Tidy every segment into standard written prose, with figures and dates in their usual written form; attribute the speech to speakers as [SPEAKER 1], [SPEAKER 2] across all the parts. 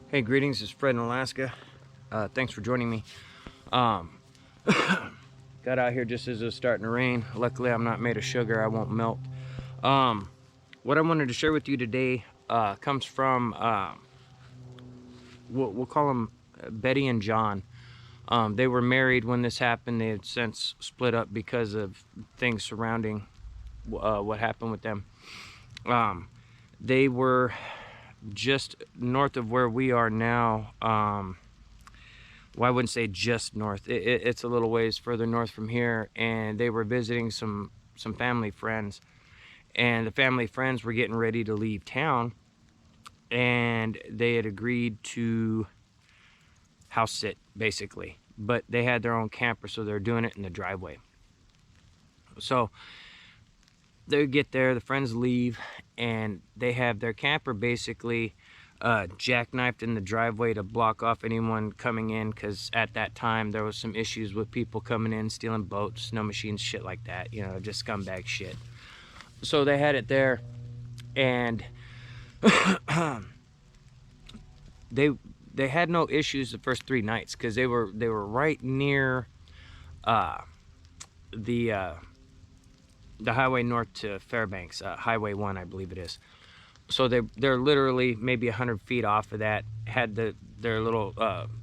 [SPEAKER 1] Hey, greetings. It's Fred in Alaska. Thanks for joining me. Got out here just as it was starting to rain. Luckily, I'm not made of sugar. I won't melt. What I wanted to share with you today comes from, we'll call them Betty and John. They were married when this happened. They had since split up because of things surrounding what happened with them. They were just north of where we are now. Well, I wouldn't say just north. It's a little ways further north from here, and they were visiting some family friends, and the family friends were getting ready to leave town, and they had agreed to house sit basically, but they had their own camper, so they're doing it in the driveway. So they get there, the friends leave, and they have their camper basically jackknifed in the driveway to block off anyone coming in, because at that time there was some issues with people coming in stealing boats, snow machines, shit like that, you know, just scumbag shit. So they had it there, and they had no issues the first 3 nights, because they were right near the highway north to Fairbanks, Highway 1, I believe it is. So they're literally maybe 100 feet off of that, had their little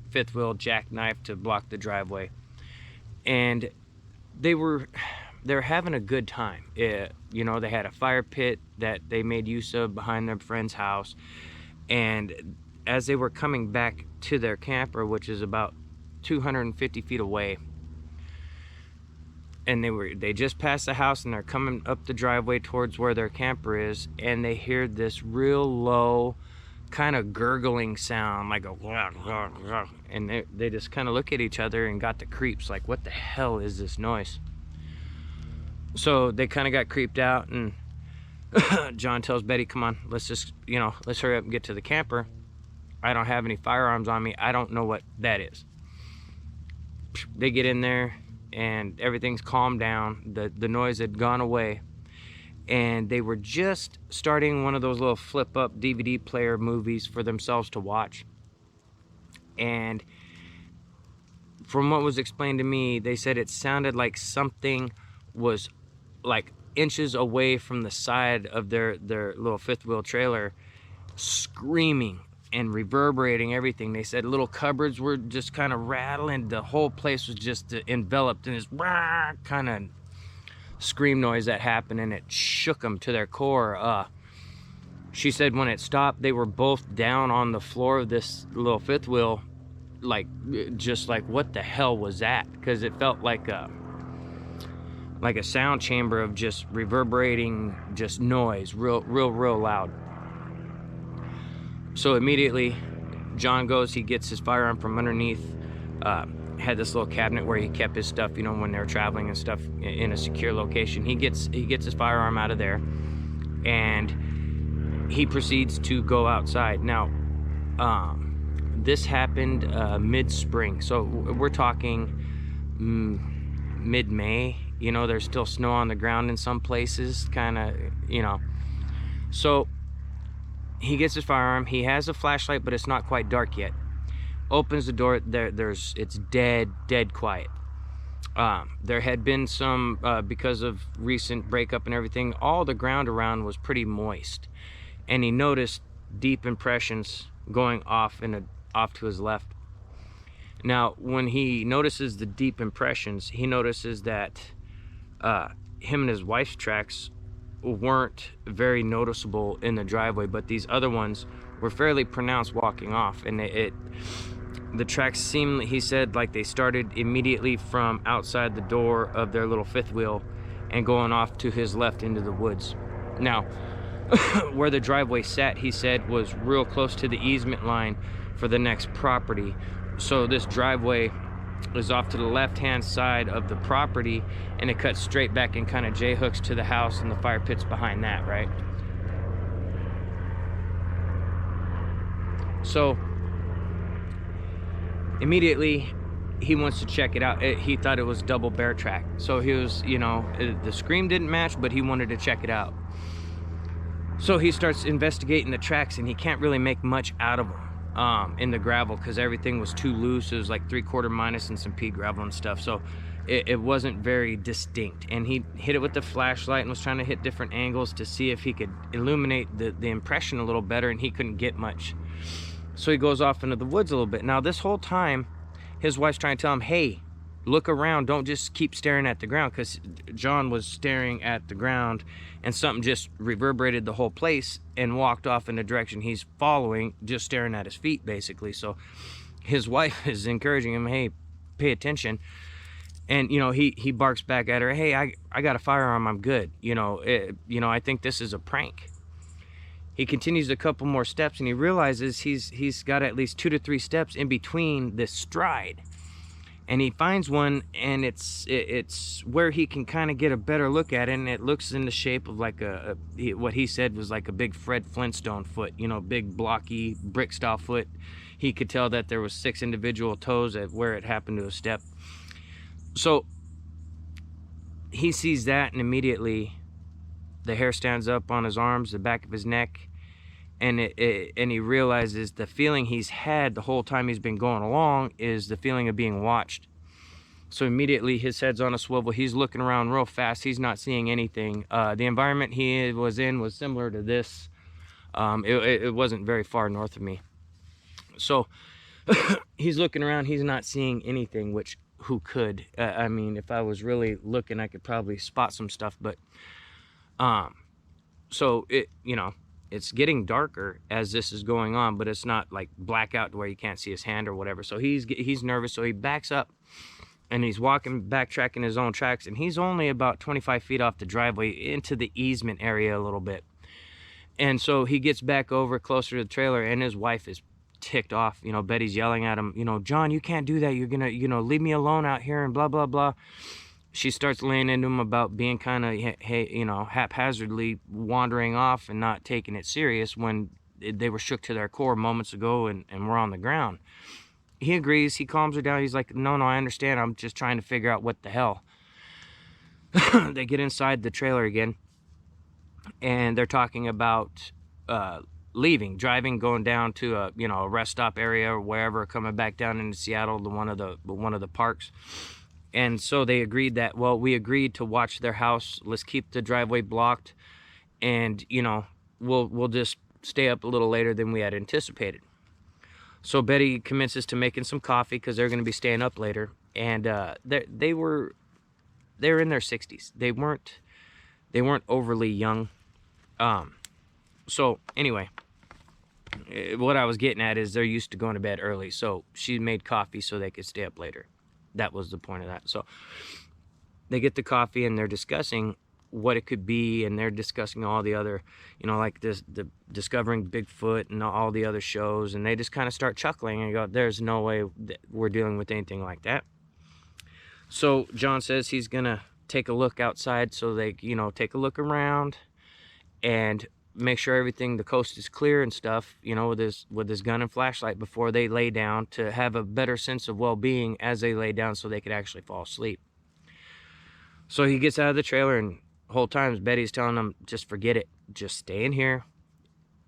[SPEAKER 1] fifth wheel jackknife to block the driveway, and they're having a good time. You know, they had a fire pit that they made use of behind their friend's house, and as they were coming back to their camper, which is about 250 feet away, and they just passed the house and they're coming up the driveway towards where their camper is, and they hear this real low kind of gurgling sound, like a and they just kind of look at each other and got the creeps, like, what the hell is this noise? So they kind of got creeped out, and John tells Betty, come on, let's just, you know, let's hurry up and get to the camper. I don't have any firearms on me. I don't know what that is. They get in there, and everything's calmed down. The noise had gone away, and they were just starting one of those little flip-up DVD player movies for themselves to watch. And from what was explained to me, they said it sounded like something was like inches away from the side of their little fifth wheel trailer, screaming and reverberating everything. They said little cupboards were just kind of rattling. The whole place was just enveloped in this kind of scream noise that happened, and it shook them to their core. She said when it stopped, they were both down on the floor of this little fifth wheel, like, just like, what the hell was that? Because it felt like a sound chamber of just reverberating, just noise, real loud. So immediately John goes, he gets his firearm from underneath, had this little cabinet where he kept his stuff, you know, when they were traveling and stuff, in a secure location. He gets his firearm out of there, and he proceeds to go outside. Now, this happened mid-spring, so we're talking mid-May. You know, there's still snow on the ground in some places, kind of, you know. So he gets his firearm. He has a flashlight, but it's not quite dark yet. Opens the door. It's dead quiet. There had been some, because of recent breakup and everything, all the ground around was pretty moist, and he noticed deep impressions going off to his left. Now, when he notices the deep impressions, he notices that him and his wife's tracks weren't very noticeable in the driveway, but these other ones were fairly pronounced walking off, and the tracks seemed, he said, like they started immediately from outside the door of their little fifth wheel and going off to his left into the woods. Now, where the driveway sat, he said, was real close to the easement line for the next property. So this driveway is off to the left-hand side of the property, and it cuts straight back and kind of J-hooks to the house and the fire pit's behind that, right? So immediately he wants to check it out. He thought it was double bear track, so he was, you know, the scream didn't match, but he wanted to check it out. So he starts investigating the tracks, and he can't really make much out of them. in the gravel because everything was too loose. It was like 3/4 minus and some pea gravel and stuff. So it wasn't very distinct. And he hit it with the flashlight and was trying to hit different angles to see if he could illuminate the impression a little better, and he couldn't get much. So he goes off into the woods a little bit. Now this whole time, his wife's trying to tell him, hey, look around, don't just keep staring at the ground, because John was staring at the ground and something just reverberated the whole place and walked off in the direction he's following, just staring at his feet basically. So his wife is encouraging him, hey, pay attention. And you know, he barks back at her, hey, I got a firearm, I'm good. You know, I think this is a prank. He continues a couple more steps and he realizes he's got at least 2 to 3 steps in between this stride. And he finds one, and it's where he can kind of get a better look at it, and it looks in the shape of like what he said was like a big Fred Flintstone foot, you know, big blocky brick style foot. He could tell that there was 6 individual toes at where it happened to have stepped. So he sees that, and immediately the hair stands up on his arms, the back of his neck, and he realizes the feeling he's had the whole time he's been going along is the feeling of being watched. So immediately his head's on a swivel. He's looking around real fast. He's not seeing anything. The environment he was in was similar to this. It wasn't very far north of me. So he's looking around. He's not seeing anything, which who could? I mean, if I was really looking, I could probably spot some stuff. But so it's getting darker as this is going on, but it's not like blackout to where you can't see his hand or whatever. So he's nervous, so he backs up and he's backtracking his own tracks, and he's only about 25 feet off the driveway into the easement area a little bit. And so he gets back over closer to the trailer, and his wife is ticked off. You know, Betty's yelling at him, you know, John, you can't do that. You're gonna, leave me alone out here and blah, blah, blah. She starts laying into him about being kind of, hey, haphazardly wandering off and not taking it serious when they were shook to their core moments ago and were on the ground. He agrees. He calms her down. He's like, no, I understand. I'm just trying to figure out what the hell. They get inside the trailer again, and they're talking about driving, going down to a rest stop area or wherever, coming back down into Seattle to one of the parks. And so they agreed that, well, we agreed to watch their house. Let's keep the driveway blocked, and we'll just stay up a little later than we had anticipated. So Betty commences to making some coffee because they're going to be staying up later. And they were in their 60s. They weren't overly young. So anyway, what I was getting at is they're used to going to bed early. So she made coffee so they could stay up later. That was the point of that. So they get the coffee and they're discussing what it could be, and they're discussing all the other, like the Discovering Bigfoot and all the other shows, and they just kind of start chuckling and go, there's no way that we're dealing with anything like that. So John says he's gonna take a look outside, so they take a look around and make sure the coast is clear and stuff, with his gun and flashlight before they lay down, to have a better sense of well-being as they lay down so they could actually fall asleep. So he gets out of the trailer, and the whole time Betty's telling him, just forget it. Just stay in here.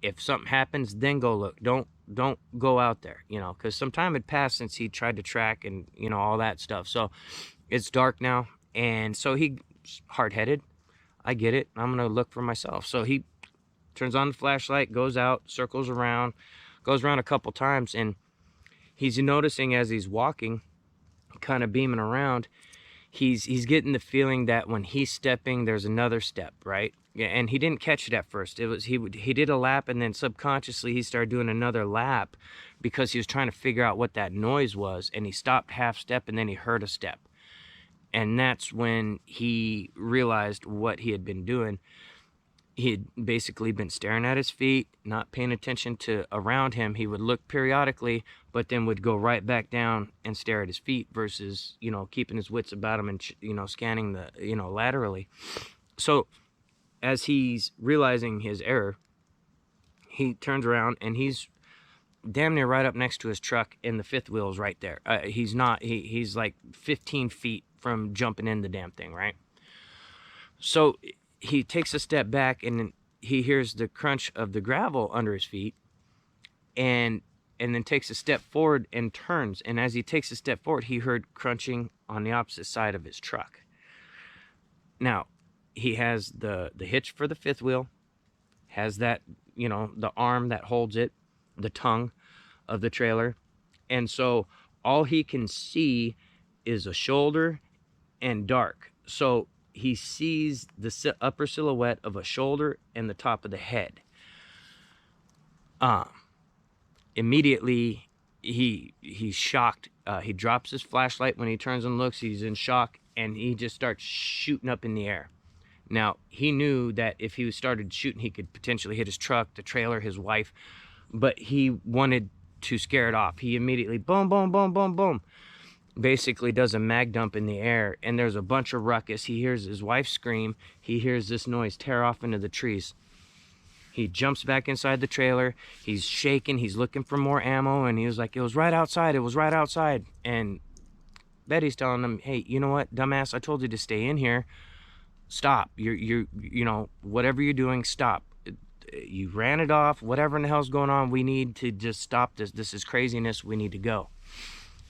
[SPEAKER 1] If something happens, then go look. Don't go out there, because some time had passed since he tried to track and, all that stuff. So it's dark now, and so he's hard-headed. I get it. I'm going to look for myself. So he turns on the flashlight, goes out, circles around, goes around a couple times, and he's noticing as he's walking, kind of beaming around, he's getting the feeling that when he's stepping, there's another step, right? Yeah, and he didn't catch it at first. It was he did a lap, and then subconsciously he started doing another lap because he was trying to figure out what that noise was, and he stopped half step, and then he heard a step. And that's when he realized what he had been doing. He had basically been staring at his feet, not paying attention to around him. He would look periodically, but then would go right back down and stare at his feet versus, keeping his wits about him and, scanning the, laterally. So as he's realizing his error, he turns around and he's damn near right up next to his truck, and the fifth wheel is right there. He's like 15 feet from jumping in the damn thing, right? So he takes a step back, and he hears the crunch of the gravel under his feet, and and then takes a step forward and turns. And as he takes a step forward, he heard crunching on the opposite side of his truck. Now, he has the hitch for the fifth wheel, has that, you know, the arm that holds it, the tongue of the trailer. And so all he can see is a shoulder and dark. So he sees the upper silhouette of a shoulder and the top of the head. Immediately, he's shocked. He drops his flashlight when he turns and looks. He's in shock, and he just starts shooting up in the air. Now, he knew that if he started shooting, he could potentially hit his truck, the trailer, his wife, but he wanted to scare it off. He immediately, boom, boom, boom, boom, boom, basically does a mag dump in the air, and there's a bunch of ruckus. He hears his wife scream. He hears this noise tear off into the trees. He jumps back inside the trailer. He's shaking. He's looking for more ammo, and he was like, it was right outside. It was right outside. And Betty's telling him, hey, you know what, dumbass? I told you to stay in here. Stop. You know, whatever you're doing, stop. You ran it off. Whatever in the hell's going on, we need to just stop this. This is craziness. We need to go.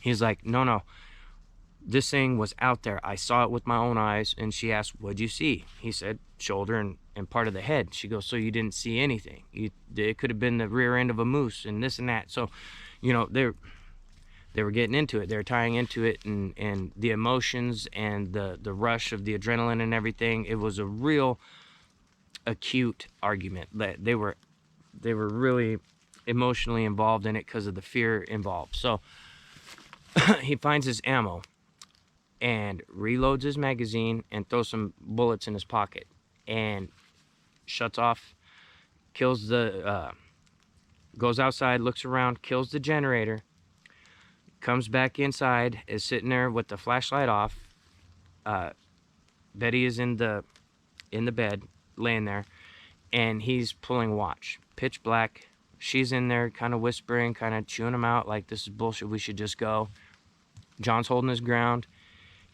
[SPEAKER 1] He's like, no. This thing was out there. I saw it with my own eyes. And she asked, what'd you see? He said, shoulder and part of the head. She goes, so you didn't see anything? It could have been the rear end of a moose and this and that. So, you know, they were getting into it. They were tying into it, and the emotions and the rush of the adrenaline and everything. It was a real acute argument. They were really emotionally involved in it because of the fear involved. So he finds his ammo and reloads his magazine and throws some bullets in his pocket and shuts off, kills the, goes outside, looks around, kills the generator, comes back inside, is sitting there with the flashlight off. Betty is in the bed, laying there, and he's pulling watch. Pitch black. She's in there kind of whispering, kind of chewing him out like, this is bullshit, we should just go. John's holding his ground.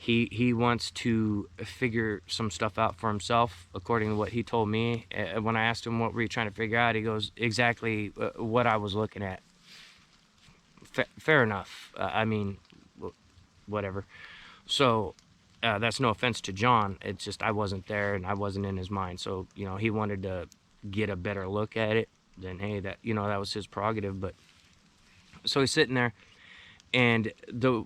[SPEAKER 1] He wants to figure some stuff out for himself, according to what he told me. When I asked him, what were you trying to figure out? He goes, exactly what I was looking at. Fair enough. I mean, whatever. So that's no offense to John. It's just I wasn't there and I wasn't in his mind. So, you know, he wanted to get a better look at it. Then, hey, that, you know, that was his prerogative. But so he's sitting there. And the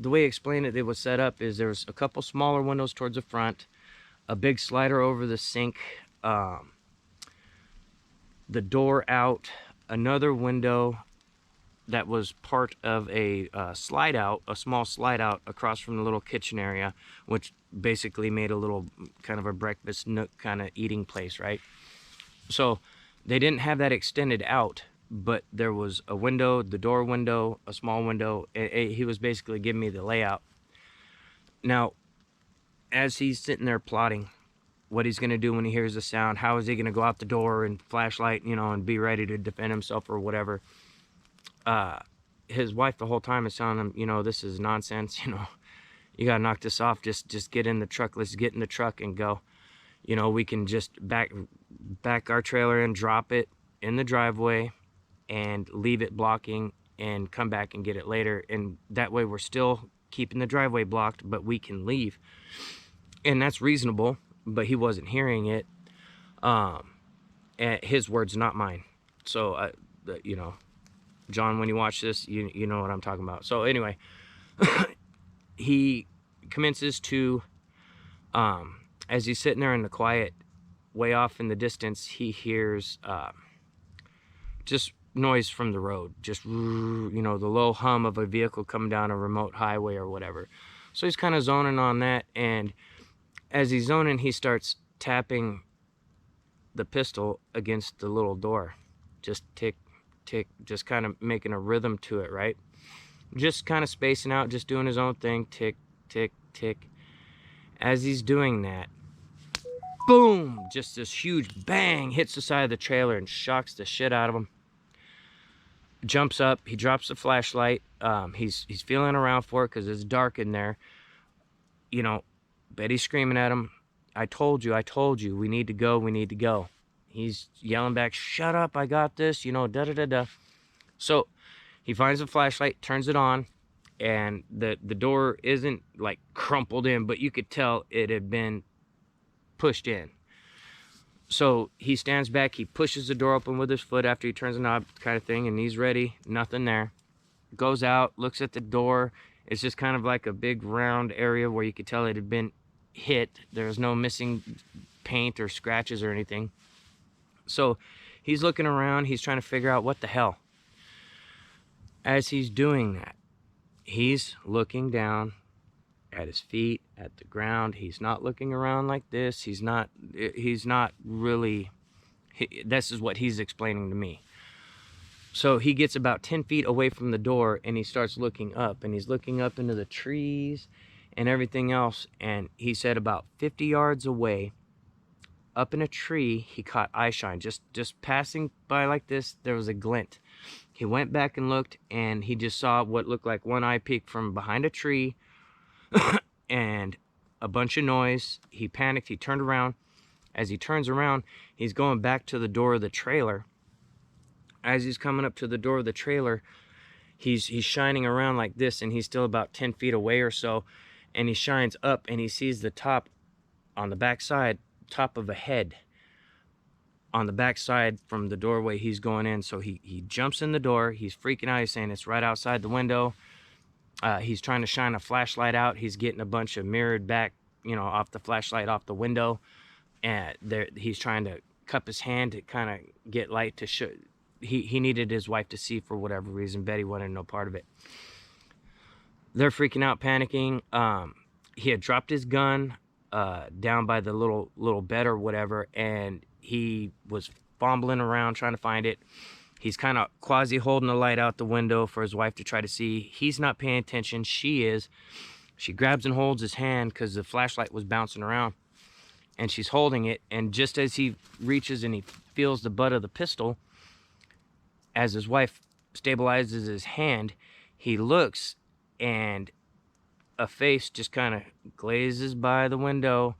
[SPEAKER 1] way he explained it was set up is there was a couple smaller windows towards the front, a big slider over the sink, the door out, another window that was part of a slide out, a small slide out across from the little kitchen area, which basically made a little kind of a breakfast nook kind of eating place, right? So they didn't have that extended out, but there was a window, the door window, a small window. He was basically giving me the layout. Now, as he's sitting there plotting what he's going to do when he hears the sound, how is he going to go out the door and flashlight, you know, and be ready to defend himself or whatever, his wife the whole time is telling him, you know, this is nonsense, you know, you got to knock this off, just get in the truck, let's get in the truck and go. You know, we can just back our trailer and drop it in the driveway and leave it blocking and come back and get it later. And that way we're still keeping the driveway blocked, but we can leave. And that's reasonable, but he wasn't hearing it. And his words, not mine. So, you know, John, when you watch this, you know what I'm talking about. So anyway, he commences to, as he's sitting there in the quiet, way off in the distance, he hears just noise from the road, just, you know, the low hum of a vehicle coming down a remote highway or whatever. So he's kind of zoning on that, and as he's zoning, he starts tapping the pistol against the little door, just tick, tick, just kind of making a rhythm to it, right? Just kind of spacing out, just doing his own thing, tick, tick, tick. As he's doing that, boom, just this huge bang hits the side of the trailer and shocks the shit out of him. Jumps up, he drops the flashlight. He's feeling around for it because it's dark in there. You know, Betty's screaming at him, I told you, we need to go. He's yelling back, shut up, I got this, you know, da-da-da-da. So He finds a flashlight, turns it on, and the door isn't like crumpled in, but you could tell it had been pushed in. So he stands back, he pushes the door open with his foot after he turns the knob, kind of thing, and he's ready. Nothing there. Goes out, looks at the door. It's just kind of like a big round area where you could tell it had been hit. There's no missing paint or scratches or anything. So he's looking around, he's trying to figure out what the hell. As he's doing that, he's looking down at his feet, at the ground. He's not looking around like this. He's not really, this is what he's explaining to me. So he gets about 10 feet away from the door and he starts looking up, and he's looking up into the trees and everything else. And he said about 50 yards away, up in a tree, he caught eye shine. Just passing by like this, there was a glint. He went back and looked, and he just saw what looked like one eye peek from behind a tree and a bunch of noise. He panicked. He turned around. As he turns around, he's going back to the door of the trailer. As he's coming up to the door of the trailer, he's shining around like this, and he's still about 10 feet away or so. And he shines up, and he sees the top on the back side, top of a head on the back side from the doorway he's going in. So he jumps in the door. He's freaking out. He's saying it's right outside the window. He's trying to shine a flashlight out. He's getting a bunch of mirrored back, off the flashlight off the window. And he's trying to cup his hand to kind of get light to show. He needed his wife to see for whatever reason. Betty wanted no part of it. They're freaking out, panicking. He had dropped his gun down by the little bed or whatever, and he was fumbling around trying to find it. He's kind of quasi holding the light out the window for his wife to try to see. He's not paying attention. She is. She grabs and holds his hand because the flashlight was bouncing around, and she's holding it. And just as he reaches and he feels the butt of the pistol, as his wife stabilizes his hand, he looks, and a face just kind of glazes by the window,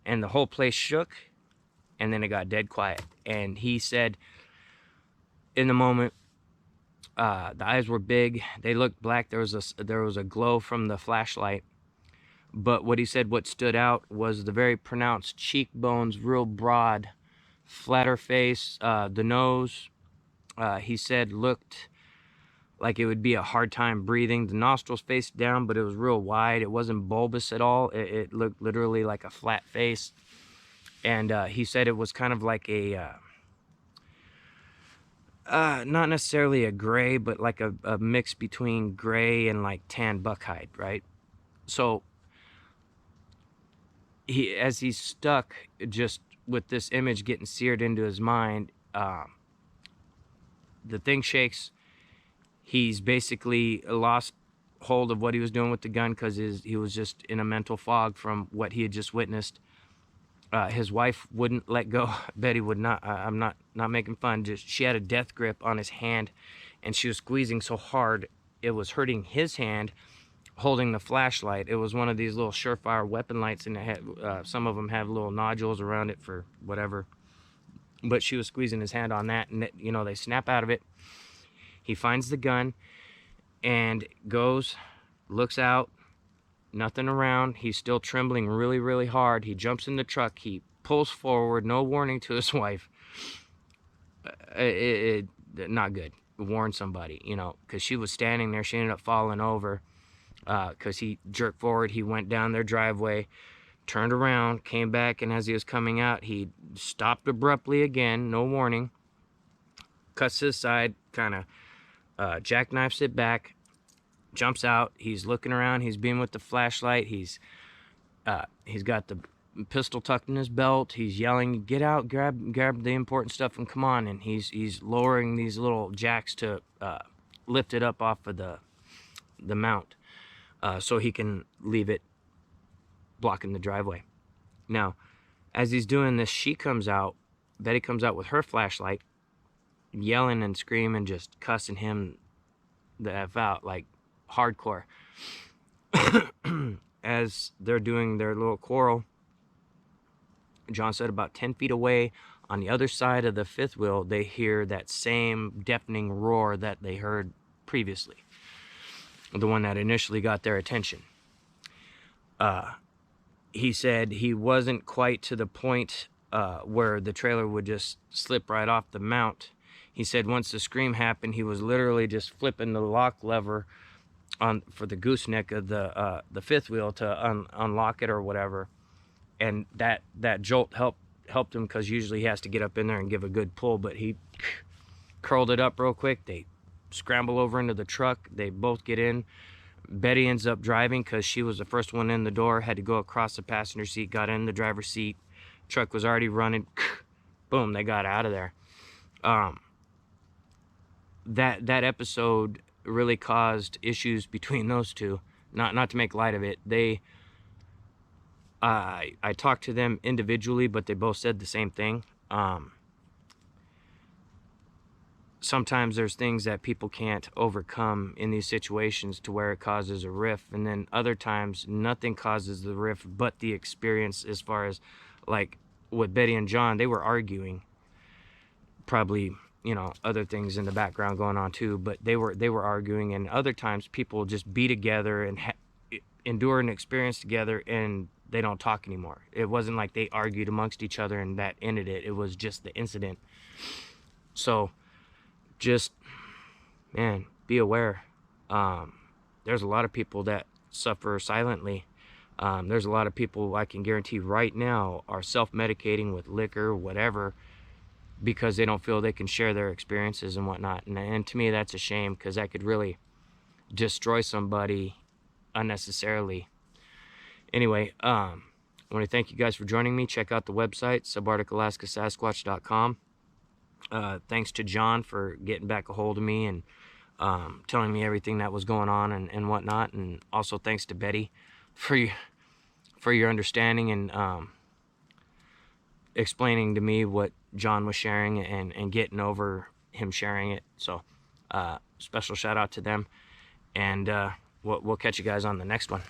[SPEAKER 1] and the whole place shook, and then it got dead quiet. And he said in the moment, the eyes were big, they looked black, there was a glow from the flashlight, but what he said, what stood out was the very pronounced cheekbones, real broad, flatter face, the nose, he said looked like it would be a hard time breathing. The nostrils faced down, but it was real wide. It wasn't bulbous at all. It looked literally like a flat face. And he said it was kind of like a, not necessarily a gray, but like a mix between gray and like tan buckhide, right? So as he's stuck just with this image getting seared into his mind, the thing shakes. He's basically lost hold of what he was doing with the gun because he was just in a mental fog from what he had just witnessed. His wife wouldn't let go. Betty would not. I'm not making fun. Just she had a death grip on his hand, and she was squeezing so hard it was hurting his hand, holding the flashlight. It was one of these little surefire weapon lights, and it had, some of them have little nodules around it for whatever. But she was squeezing his hand on that, and they snap out of it. He finds the gun and goes, looks out, nothing around. He's still trembling really, really hard. He jumps in the truck. He pulls forward, no warning to his wife. Not good. Warn somebody, because she was standing there. She ended up falling over because he jerked forward. He went down their driveway, turned around, came back, and as he was coming out, he stopped abruptly again, no warning, cuts to the side, kind of jackknifes it back, jumps out. He's looking around. He's being with the flashlight. He's got the pistol tucked in his belt. He's yelling, "Get out! Grab the important stuff and come on!" And he's lowering these little jacks to lift it up off of the mount so he can leave it blocking the driveway. Now, as he's doing this, she comes out. Betty comes out with her flashlight, yelling and screaming, just cussing him the F out, like hardcore. As they're doing their little quarrel, John said about 10 feet away on the other side of the fifth wheel, they hear that same deafening roar that they heard previously, the one that initially got their attention. He said he wasn't quite to the point where the trailer would just slip right off the mount. He said once the scream happened, he was literally just flipping the lock lever for the gooseneck of the fifth wheel to unlock it or whatever, and that jolt helped him, because usually he has to get up in there and give a good pull, but he curled it up real quick. They scramble over into the truck. They both get in. Betty ends up driving because she was the first one in the door, had to go across the passenger seat, got in the driver's seat. Truck was already running. Boom, they got out of there. That episode really caused issues between those two. Not to make light of it. I talked to them individually, but they both said the same thing. Sometimes there's things that people can't overcome in these situations to where it causes a rift, and then other times nothing causes the rift but the experience. As far as like with Betty and John, they were arguing, probably, you know, other things in the background going on too, but they were arguing. And other times people just be together and endure an experience together, and they don't talk anymore. It wasn't like they argued amongst each other and that ended it. It was just the incident. So just, man, be aware. There's a lot of people that suffer silently. There's a lot of people, I can guarantee right now, are self-medicating with liquor, whatever, because they don't feel they can share their experiences and whatnot. And to me, that's a shame, because that could really destroy somebody unnecessarily. Anyway, I want to thank you guys for joining me. Check out the website, subarcticalaskasasquatch.com. Thanks to John for getting back a hold of me and telling me everything that was going on and whatnot. And also thanks to Betty for your understanding and explaining to me what John was sharing and getting over him sharing it. So special shout out to them, and we'll catch you guys on the next one.